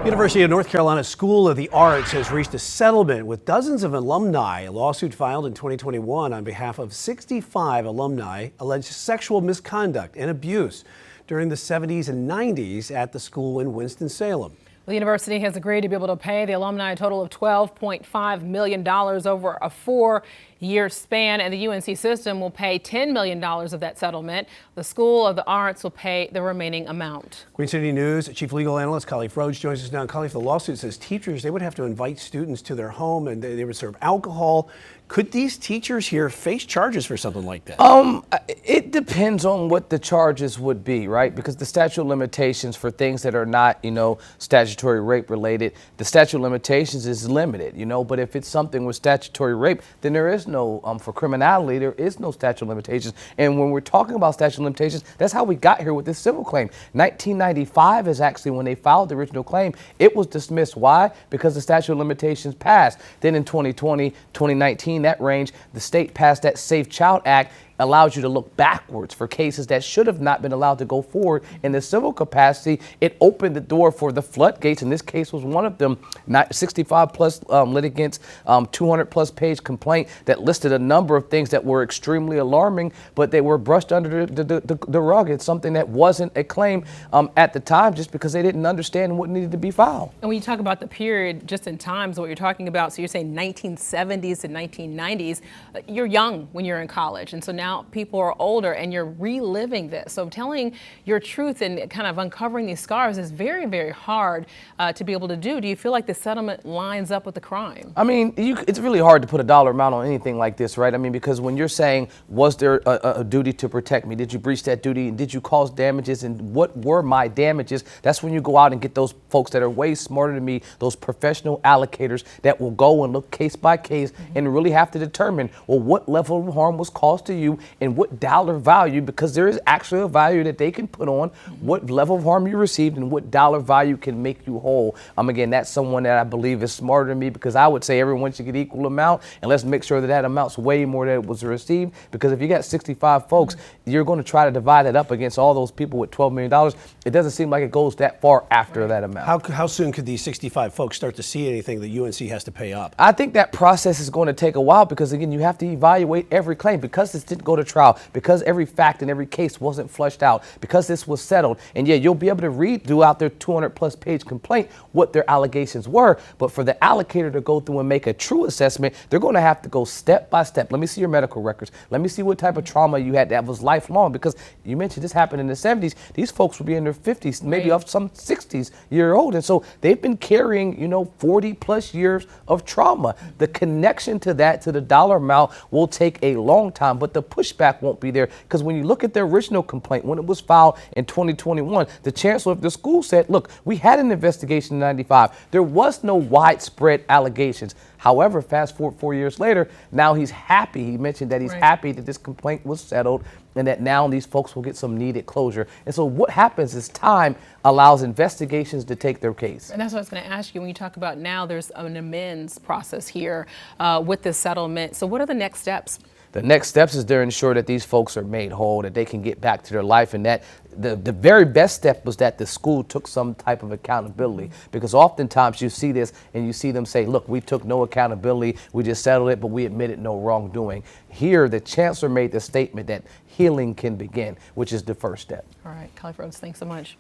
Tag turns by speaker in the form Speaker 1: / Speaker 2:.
Speaker 1: University of North Carolina School of the Arts has reached a settlement with dozens of alumni. A lawsuit filed in 2021 on behalf of 65 alumni alleged sexual misconduct and abuse during the 70s and 90s at the school in Winston-Salem.
Speaker 2: The university has agreed to be able to pay the alumni a total of $12.5 million over a 4-year span, and the UNC system will pay $10 million of that settlement. The School of the Arts will pay the remaining amount.
Speaker 1: Queen City News Chief Legal Analyst Khalif Rhodes joins us now. Khalif, the lawsuit says teachers, they would have to invite students to their home and they would serve alcohol. Could these teachers here face charges for something like that?
Speaker 3: It depends on what the charges would be, right? Because the statute of limitations for things that are not, statutory rape related, the statute of limitations is limited, but if it's something with statutory rape, then there is no, for criminality, there is no statute of limitations. And when we're talking about statute of limitations, that's how we got here with this civil claim. 1995 is actually when they filed the original claim. It was dismissed. Why? Because the statute of limitations passed. Then in 2020, 2019, that range, the state passed that Safe Child Act, allows you to look backwards for cases that should have not been allowed to go forward in the civil capacity. It opened the door for the floodgates, and this case was one of them. 65 plus litigants, 200 plus page complaint that listed a number of things that were extremely alarming, but they were brushed under the rug. It's something that wasn't a claim at the time just because they didn't understand what needed to be filed.
Speaker 2: And when you talk about the period just in time, so what you're talking about, so you're saying 1970s to 1990s, you're young when you're in college, and so now people are older and you're reliving this. So telling your truth and kind of uncovering these scars is very, very hard to be able to do. Do you feel like the settlement lines up with the crime? I mean,
Speaker 3: it's really hard to put a dollar amount on anything like this, right? I mean, because when you're saying, was there a duty to protect me? Did you breach that duty? Did you cause damages? And what were my damages? That's when you go out and get those folks that are way smarter than me, those professional allocators that will go and look case by case and really have to determine, well, what level of harm was caused to you and what dollar value, because there is actually a value that they can put on what level of harm you received and what dollar value can make you whole. Again, that's someone that I believe is smarter than me, because I would say everyone should get equal amount, and let's make sure that that amount's way more than it was received, because if you got 65 folks, you're going to try to divide that up against all those people with $12 million. It doesn't seem like it goes that far after that amount.
Speaker 1: How soon could these 65 folks start to see anything that UNC has to pay up?
Speaker 3: I think that process is going to take a while, because again, you have to evaluate every claim, because this didn't go to trial, because every fact in every case wasn't flushed out, because this was settled. And yeah, you'll be able to read throughout their 200 plus page complaint what their allegations were, but for the allocator to go through and make a true assessment, they're going to have to go step by step. Let me see your medical records. Let me see what type of trauma you had that was lifelong, because you mentioned this happened in the 70s. These folks would be in their 50s, maybe up some 60s year old. And so they've been carrying, 40 plus years of trauma. The connection to that, to the dollar amount, will take a long time, but the pushback won't be there, because when you look at the original complaint, when it was filed in 2021, the chancellor of the school said, look, we had an investigation in 95. There was no widespread allegations. However, fast forward 4 years later, now he's happy. He mentioned that he's happy that this complaint was settled and that now these folks will get some needed closure. And so what happens is time allows investigations to take their case.
Speaker 2: And that's what I was going to ask you. When you talk about now there's an amends process here with this settlement. So what are the next steps?
Speaker 3: The next steps is to ensure that these folks are made whole, that they can get back to their life, and that the very best step was that the school took some type of accountability, because oftentimes you see this and you see them say, look, we took no accountability, we just settled it, but we admitted no wrongdoing. Here, the chancellor made the statement that healing can begin, which is the first step.
Speaker 2: All right, Khalif Rhodes, thanks so much.